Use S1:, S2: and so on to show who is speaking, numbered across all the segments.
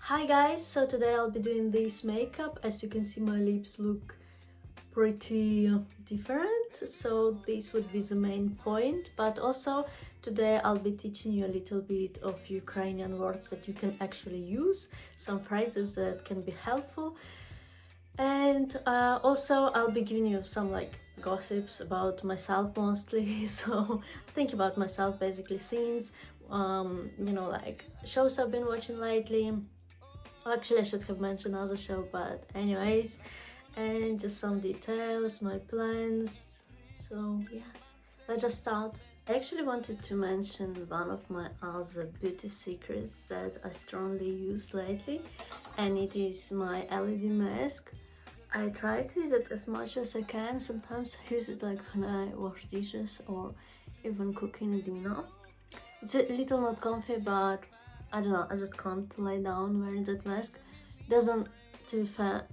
S1: Hi guys, so today I'll be doing this makeup. As you can see, my lips look pretty different, so this would be the main point. But also today I'll be teaching you a little bit of Ukrainian words that you can actually use, some phrases that can be helpful, and also I'll be giving you some gossips about myself mostly. So think about myself basically, scenes, shows I've been watching lately. Actually, I should have mentioned other show, but anyways, and just some details, my plans. So yeah, let's just start. I actually wanted to mention one of my other beauty secrets that I strongly use lately, and it is my LED mask. I try to use it as much as I can. Sometimes I use it like when I wash dishes or even cooking dinner. It's a little not comfy, but I don't know, I just can't lie down wearing that mask. It doesn't, to be fair,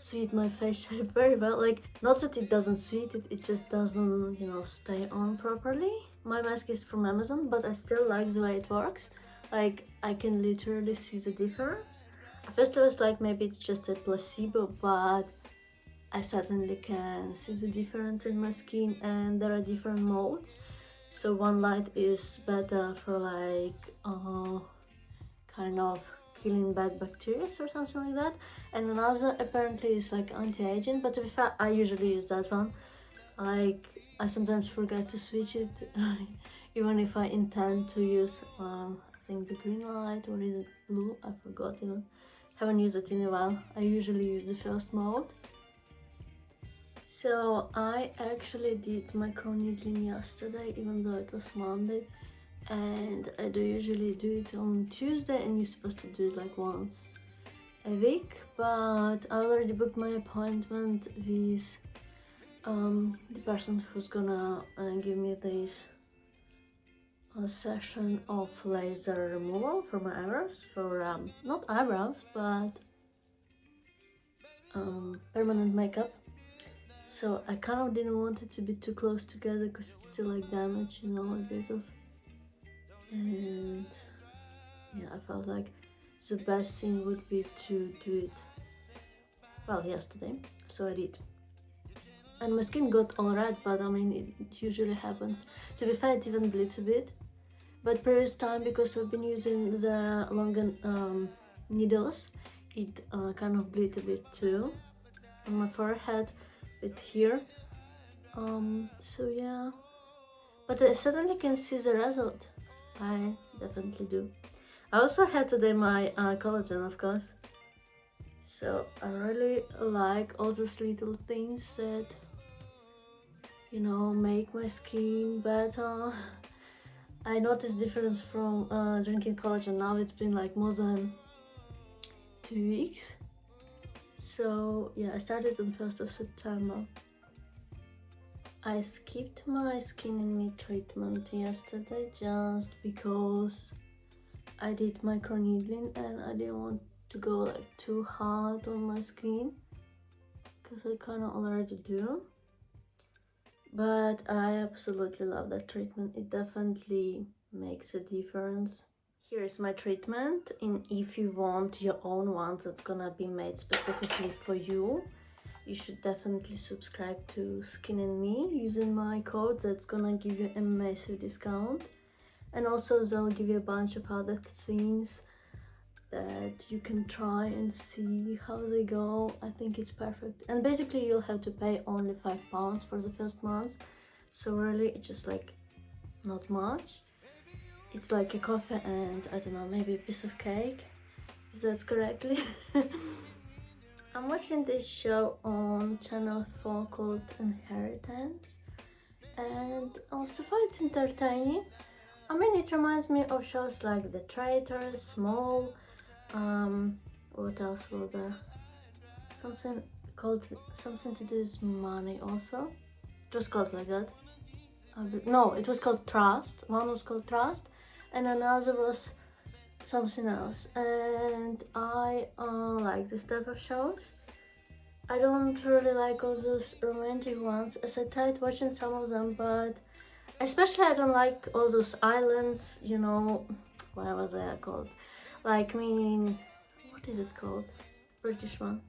S1: suit my face shape very well. Like, not that it doesn't suit it, it just doesn't, stay on properly. My mask is from Amazon, but I still like the way it works. Like, I can literally see the difference. At first I was like, maybe it's just a placebo, but I certainly can see the difference in my skin, and there are different modes. So one light is better for kind of killing bad bacteria or something like that, and another apparently is like anti-aging, but to be fair, I usually use that one. Like, I sometimes forget to switch it even if I intend to use I think the green light, or is it blue, I forgot even. Haven't used it in a while. I usually use the first mode. So I actually did micro needling yesterday, even though it was Monday, and I do usually do it on Tuesday, and you're supposed to do it like once a week, but I already booked my appointment with the person who's gonna give me this session of laser removal for my eyebrows, for not eyebrows but permanent makeup. So I kind of didn't want it to be too close together because it's still like damage, a bit of. And yeah, I felt like the best thing would be to do it, well, yesterday. So I did. And my skin got all red, but I mean, it usually happens. To be fair, it even bleeds a bit. But previous time, because I've been using the longer needles, it kind of bleed a bit too. On my forehead, bit here. So yeah, but I certainly can see the result. I definitely do. I also had today my collagen, of course. So I really like all those little things that, make my skin better. I noticed difference from drinking collagen. Now it's been like more than 2 weeks. So yeah, I started on 1st of September. I skipped my Skin+Me treatment yesterday just because I did micro needling and I didn't want to go like too hard on my skin, because I kind of already do. But I absolutely love that treatment. It definitely makes a difference. Here is my treatment, and if you want your own ones that's gonna be made specifically for you, you should definitely subscribe to Skin+Me using my code. That's gonna give you a massive discount, and also they'll give you a bunch of other things that you can try and see how they go. I think it's perfect, and basically you'll have to pay only £5 for the first month, so really it's just like not much. It's like a coffee and, I don't know, maybe a piece of cake, if that's correctly. I'm watching this show on Channel 4 called Inheritance, and so far it's entertaining. I mean, it reminds me of shows like The Traitors, Small, what else was there? Something to do with money also. It was called like that. No, it was called Trust. One was called Trust, and another was something else. And I like this type of shows. I don't really like all those romantic ones, as I tried watching some of them, but especially I don't like all those islands, what was that called? like meaning, what is it called? British one.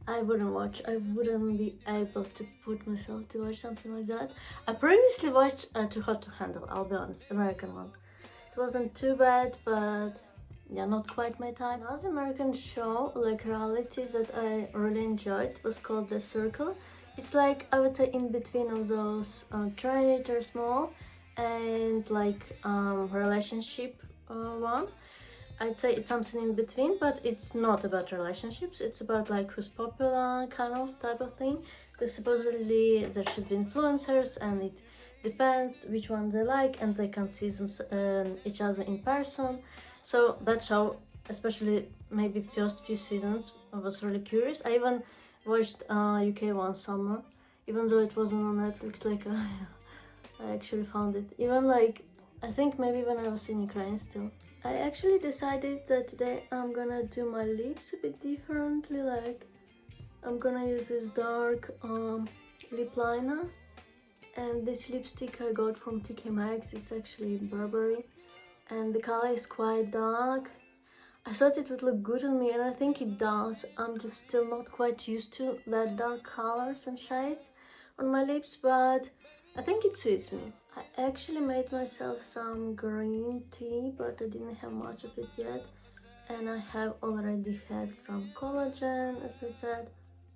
S1: I wouldn't watch. I wouldn't be able to put myself to watch something like that. I previously watched Too Hot to Handle, I'll be honest, American one. It wasn't too bad, but yeah, not quite my type. Another American show, like reality, that I really enjoyed was called The Circle. It's like, I would say, in between of those Trinity or Small and like relationship one. I'd say it's something in between, but it's not about relationships. It's about like who's popular kind of type of thing. Because supposedly there should be influencers, and it depends which one they like, and they can see them, each other in person. So that show, especially maybe first few seasons, I was really curious. I even watched UK one summer, even though it wasn't on Netflix. Like I actually found it. Even like I think maybe when I was in Ukraine still. I actually decided that today I'm gonna do my lips a bit differently. Like I'm gonna use this dark lip liner, and this lipstick I got from TK Maxx. It's actually Burberry, and the color is quite dark. I thought it would look good on me, and I think it does. I'm just still not quite used to that dark colors and shades on my lips, but I think it suits me. I actually made myself some green tea, but I didn't have much of it yet. And I have already had some collagen, as I said.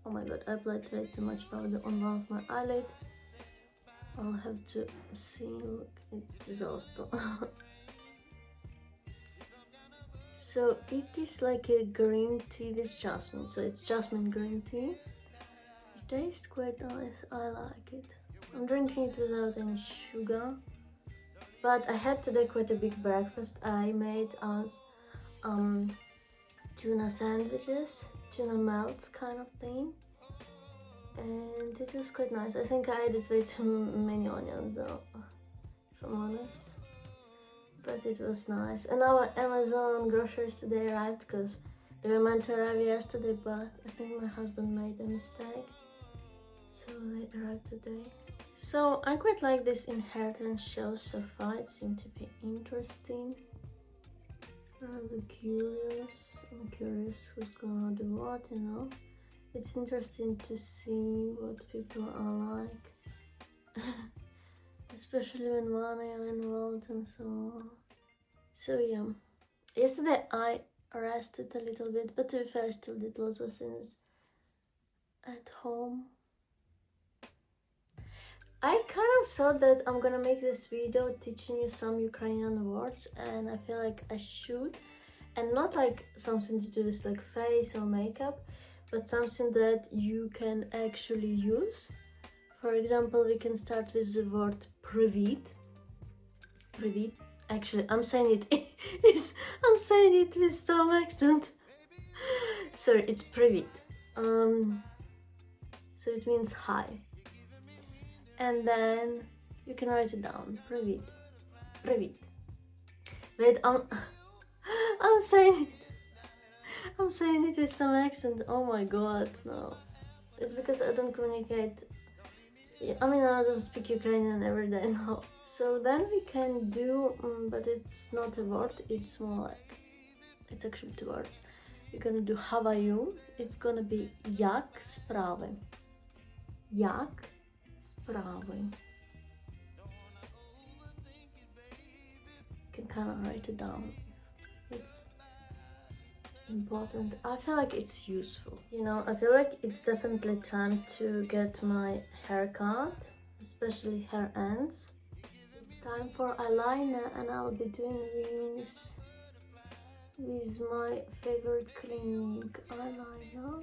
S1: Oh my god, I applied way too much powder on one of my eyelids. I'll have to see, look, it's disaster. So it is like a green tea with jasmine, so it's jasmine green tea. It tastes quite nice, I like it. I'm drinking it without any sugar, but I had today quite a big breakfast. I made us tuna sandwiches, tuna melts kind of thing, and it was quite nice. I think I added way too many onions though, if I'm honest, but it was nice. And our Amazon groceries today arrived, because they were meant to arrive yesterday, but I think my husband made a mistake, so they arrived today. So I quite like this inheritance show so far. It seemed to be interesting. I'm curious who's gonna do what, you know. It's interesting to see what people are like. Especially when money are involved and so on. So yeah, yesterday I rested a little bit, but to be fair I still did lots of things at home. I kind of thought that I'm gonna make this video teaching you some Ukrainian words, and I feel like I should, and not like something to do with like face or makeup, but something that you can actually use. For example, we can start with the word привіт. Привіт. Actually, I'm saying it with some accent. Sorry, it's привіт. So it means hi. And then you can write it down. Привіт. Привіт. Wait, I'm saying it with some accent. Oh my god, no. It's because I don't communicate. I mean, I don't speak Ukrainian every day now. So then we can do, but it's not a word, it's more like, it's actually two words. We're gonna do how are you. It's gonna be як справи. Як справи. You can kind of write it down. It's important. I feel like it's useful. You know, I feel like it's definitely time to get my hair cut, especially hair ends. It's time for eyeliner, and I'll be doing wings with my favorite Clinique eyeliner.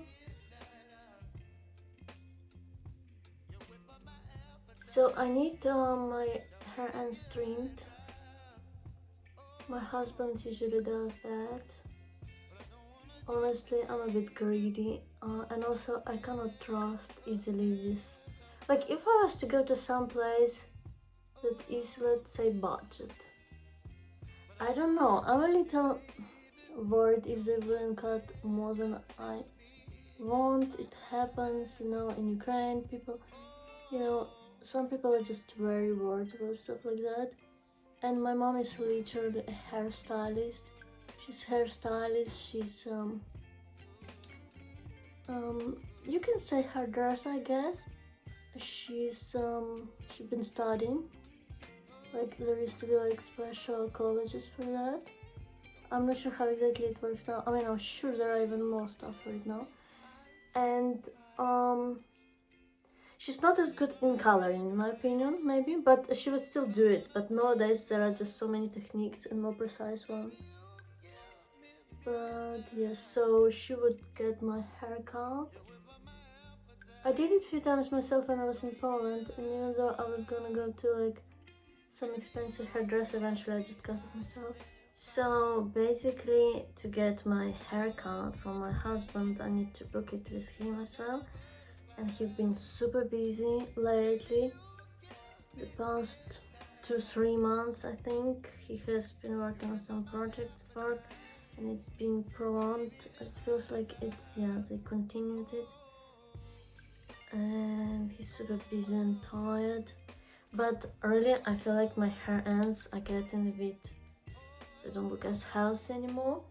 S1: So I need my hair ends trimmed. My husband usually does that. Honestly, I'm a bit greedy, and also I cannot trust easily this. Like, if I was to go to some place that is, let's say, budget, I don't know, I'm a little worried if they wouldn't cut more than I want. It happens, you know, in Ukraine, people, you know, some people are just very worried about stuff like that. And my mom is literally a hairstylist. She's hairstylist. She's you can say hairdresser, I guess. She's been studying. Like there used to be like special colleges for that. I'm not sure how exactly it works now. I mean, I'm sure there are even more stuff right now. And she's not as good in coloring, in my opinion, maybe, but she would still do it. But nowadays there are just so many techniques and more precise ones. But yeah, so she would get my hair cut. I did it a few times myself when I was in Poland, and even though I was gonna go to like some expensive hairdresser, eventually I just cut it myself. So basically, to get my hair cut from my husband, I need to book it with him as well. And he's been super busy lately. The past 2-3 months, I think, he has been working on some project work, and it's been prolonged. It feels like it's, yeah, they continued it. And he's super busy and tired. But really, I feel like my hair ends are getting a bit, they don't look as healthy anymore,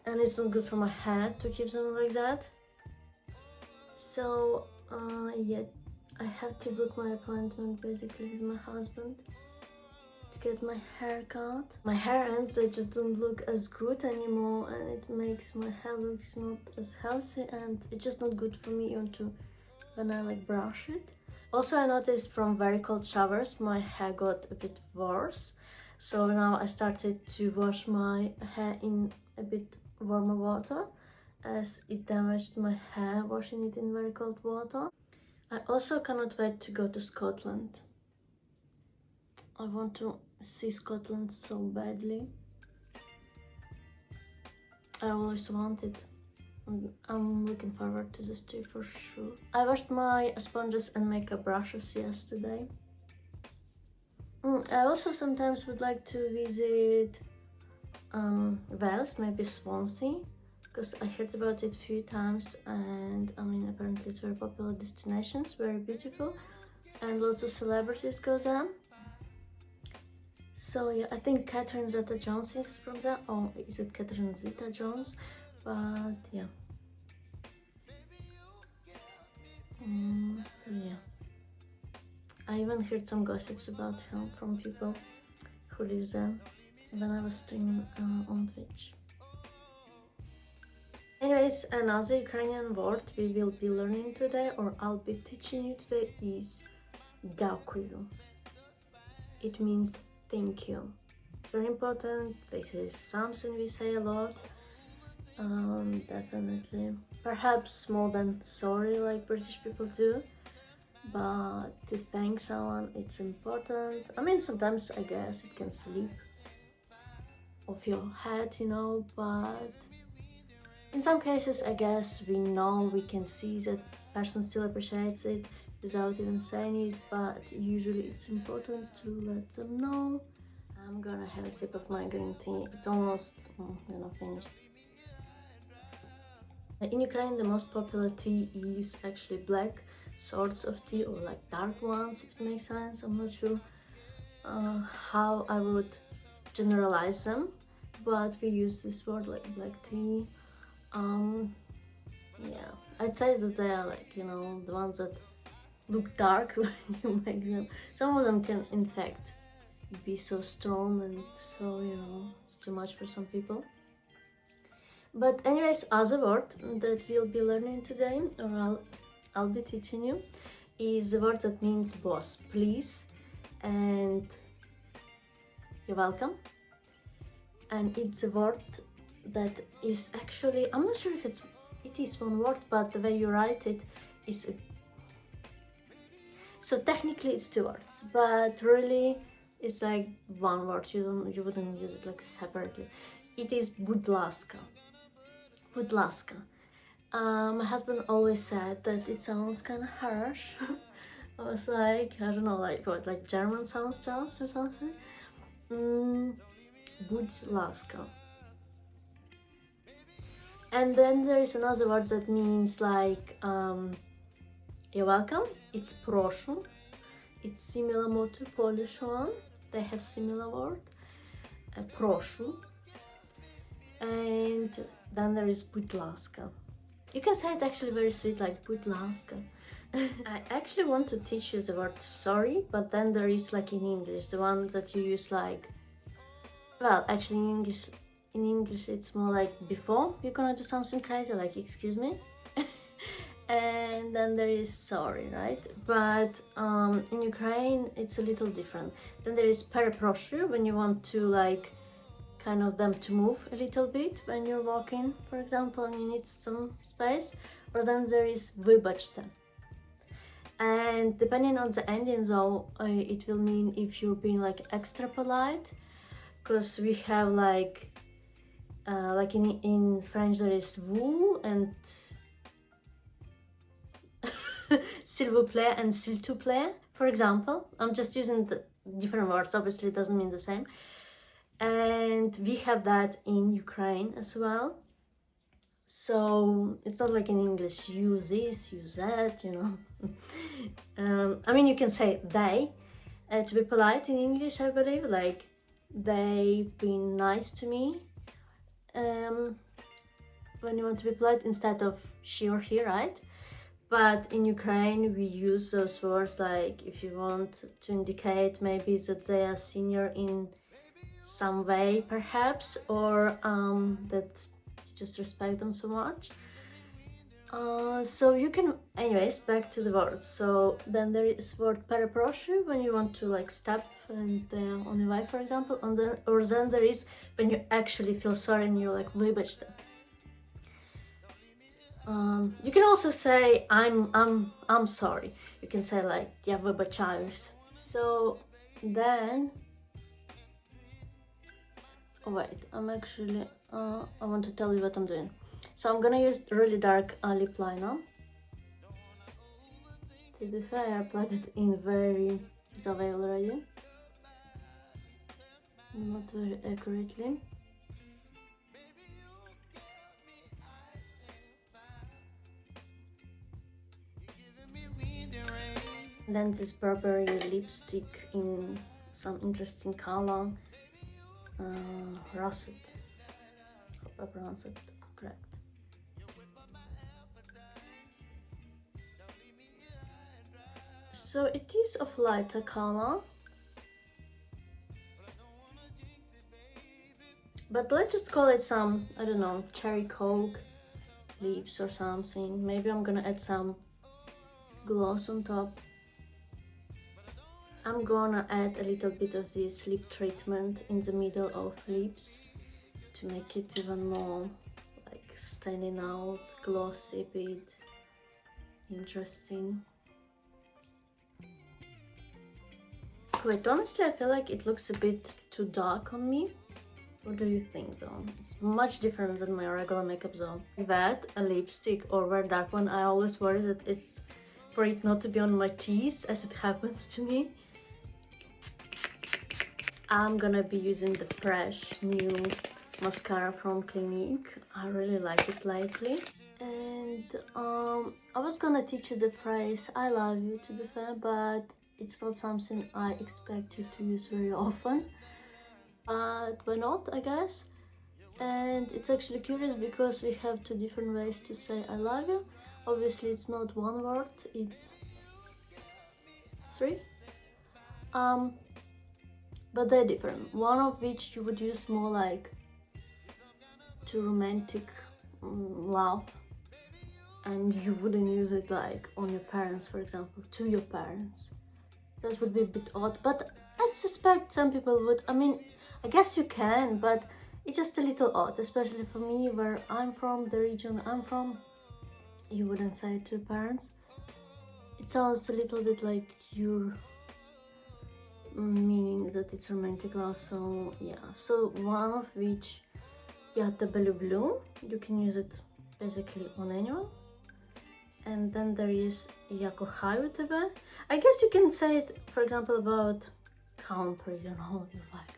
S1: and it's not good for my head to keep them like that. So yeah, I had to book my appointment basically with my husband to get my hair cut. My hair ends, they just don't look as good anymore, and it makes my hair looks not as healthy, and it's just not good for me even to when I like brush it. Also, I noticed from very cold showers my hair got a bit worse. So now I started to wash my hair in a bit warmer water, as it damaged my hair washing it in very cold water. I also cannot wait to go to Scotland. I want to see Scotland so badly. I always wanted. I'm looking forward to this trip for sure. I washed my sponges and makeup brushes yesterday. I also sometimes would like to visit Wales, maybe Swansea, because I heard about it a few times, and I mean apparently it's very popular destination, it's very beautiful, and lots of celebrities go there. So yeah, I think Catherine Zeta-Jones is from there, or is it Catherine Zeta-Jones? But yeah. So yeah. I even heard some gossips about him from people who live there when I was streaming on Twitch. Anyways, another Ukrainian word we will be learning today, or I'll be teaching you today, is "дякую." It means thank you. It's very important. This is something we say a lot. Definitely. Perhaps more than sorry like British people do. But to thank someone, it's important. I mean, sometimes I guess it can slip off your head, you know, but in some cases, I guess we know, we can see that person still appreciates it without even saying it, but usually it's important to let them know. I'm gonna have a sip of my green tea. It's almost, finished. In Ukraine, the most popular tea is actually black sorts of tea, or like dark ones, if it makes sense. I'm not sure how I would generalize them, but we use this word like black tea. Yeah, I'd say that they are like, you know, the ones that look dark when you make them. Some of them can in fact be so strong, and so, you know, it's too much for some people. But anyways, other word that we'll be learning today, or I'll be teaching you, is the word that means boss, please, and you're welcome. And it's a word that is actually, I'm not sure if it is one word, but the way you write it is so technically it's 2 words, but really it's like one word. You wouldn't use it like separately. It is budlaska. Budlaska. My husband always said that it sounds kind of harsh. I was like, I don't know, like what, like German sounds just or something? Budlaska. And then there is another word that means like, you're welcome. It's proszę. It's similar more to Polish one. They have similar word. Proszę. And then there is budlaska. You can say it actually very sweet, like budlaska. I actually want to teach you the word sorry, but then there is like in English, the one that you use like, well, actually in English it's more like before you're gonna do something crazy, like excuse me. And then there is sorry, right? But in Ukraine it's a little different. Then there is перепрошую when you want to like kind of them to move a little bit when you're walking, for example, and you need some space. Or then there is вибачте. And depending on the ending though, it will mean if you're being like extra polite, because we have like in French there is vous and s'il vous plaît and s'il te plaît, for example. I'm just using the different words, obviously it doesn't mean the same. And we have that in Ukraine as well. So it's not like in English, use this, use that, you know. I mean, you can say they, to be polite in English, I believe, like they've been nice to me. When you want to be polite instead of she or he, right? But in Ukraine, we use those words like if you want to indicate maybe that they are senior in some way, perhaps, or that just respect them so much. So you can, anyways, back to the words. So then there is word перепрошую when you want to like step and on your way, for example, or then there is when you actually feel sorry and you're like вибачте. You can also say I'm sorry. You can say like я вибачаюсь. So then wait, I'm actually I want to tell you what I'm doing. So I'm gonna use really dark lip liner. To be fair, I applied it in very the way already, not very accurately. Then this Burberry lipstick in some interesting color, russet. Hope I pronounced it correct. So it is of lighter color, but let's just call it some, I don't know, cherry coke lips or something. Maybe I'm gonna add some gloss on top. I'm gonna add a little bit of this lip treatment in the middle of lips to make it even more like standing out, glossy, a bit interesting. Wait, honestly I feel like it looks a bit too dark on me. What do you think though? It's much different than my regular makeup though. That, a lipstick or very dark one, I always worry that it's for it not to be on my teeth, as it happens to me. I'm gonna be using the fresh new mascara from Clinique. I really like it lately. And I was gonna teach you the phrase I love you, to be fair, but it's not something I expect you to use very often. But why not, I guess? And it's actually curious because we have two different ways to say I love you. Obviously it's not one word, it's three. But they're different. One of which you would use more like to romantic love, and you wouldn't use it like on your parents, for example, to your parents. That would be a bit odd, but I suspect some people would. I mean, I guess you can, but it's just a little odd, especially for me, where I'm from, the region I'm from. You wouldn't say it to your parents. It sounds a little bit like you're meaning that it's romantic love, so yeah. So one of which, yeah, the blue, you can use it basically on anyone. And then there is я кохаю тебе. I guess you can say it, for example, about country, you know, you like.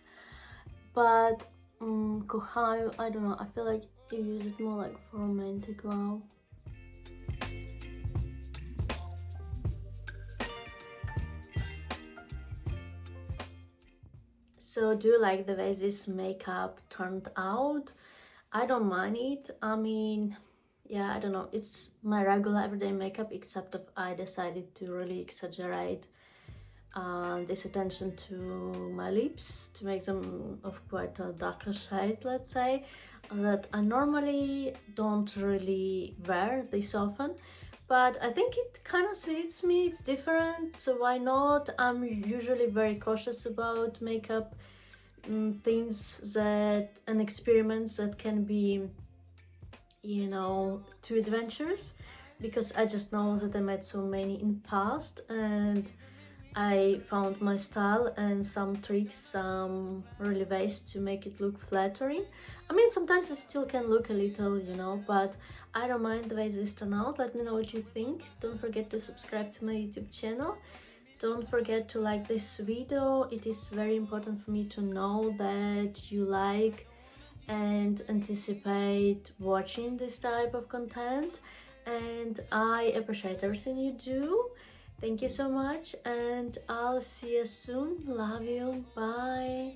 S1: But кохаю, I don't know, I feel like you use it more like for romantic love. So do you like the way this makeup turned out? I don't mind it. I mean, yeah, I don't know, it's my regular everyday makeup, except if I decided to really exaggerate this attention to my lips to make them of quite a darker shade, let's say, that I normally don't really wear this often. But I think it kind of suits me, it's different, so why not? I'm usually very cautious about makeup, things that and experiments that can be, you know, too adventurous, because I just know that I made so many in past, and I found my style and some tricks, some really ways to make it look flattering. I mean, sometimes it still can look a little, you know, but I don't mind the way this turn out. Let me know what you think. Don't forget to subscribe to my YouTube channel. Don't forget to like this video. It is very important for me to know that you like and anticipate watching this type of content, and I appreciate everything you do. Thank you so much, and I'll see you soon. Love you. Bye.